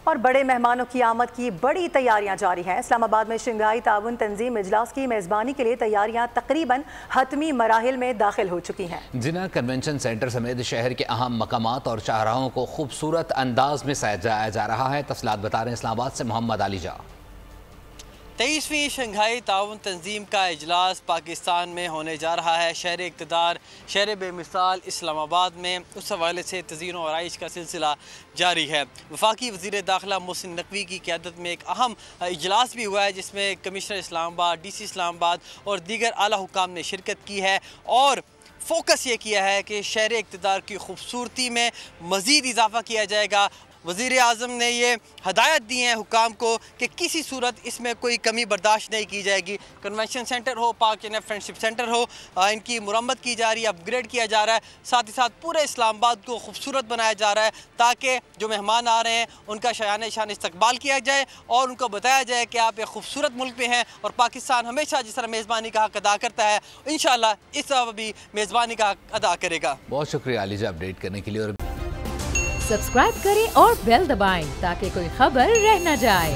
और बड़े मेहमानों की आमद की बड़ी तैयारियां जारी हैं। इस्लामाबाद में शंघाई ताउन तंजीम इजलास की मेज़बानी के लिए तैयारियां तकरीबन हतमी मराहिल में दाखिल हो चुकी हैं। जिना कन्वेंशन सेंटर समेत शहर के अहम मकामात और शाहराहों को खूबसूरत अंदाज में सजाया जा रहा है। तफसीलात बता रहे हैं इस्लामाबाद से मोहम्मद अलीजा। 23वीं शंघाई ताउन तंजीम का इजलास पाकिस्तान में होने जा रहा है। शहर इक़्तिदार, शहर बेमिसाल इस्लामाबाद में उस हवाले से तज़ीन और आइश का सिलसिला जारी है। वफाकी वज़ीर दाखिला मोहसिन नकवी की क़यादत में एक अहम इजलास भी हुआ है, जिसमें कमिश्नर इस्लामाबाद, DC इस्लामाबाद और दीगर आला हुकाम ने शिरकत की है और फोकस ये किया है कि शहर इक़्तिदार की खूबसूरती में मज़ीद इजाफ़ा किया जाएगा। वज़ीर आज़म ने ये हदायत दी है हुकाम को कि किसी सूरत इसमें कोई कमी बर्दाश्त नहीं की जाएगी। कन्वेंशन सेंटर हो, पाक एंड फ्रेंडशिप सेंटर हो, इनकी मुरम्मत की जा रही है, अपग्रेड किया जा रहा है। साथ ही साथ पूरे इस्लामाबाद को खूबसूरत बनाया जा रहा है ताकि जो मेहमान आ रहे हैं उनका शान शान इस्तकबाल किया जाए और उनको बताया जाए कि आप एक खूबसूरत मुल्क में हैं और पाकिस्तान हमेशा जिस तरह मेज़बानी का हक़ अदा करता है, इंशाअल्लाह इस तरह भी मेज़बानी का हक़ अदा करेगा। बहुत शुक्रिया अलीजा अपडेट करने के लिए। और सब्सक्राइब करें और बेल दबाएं ताकि कोई खबर रह न जाए।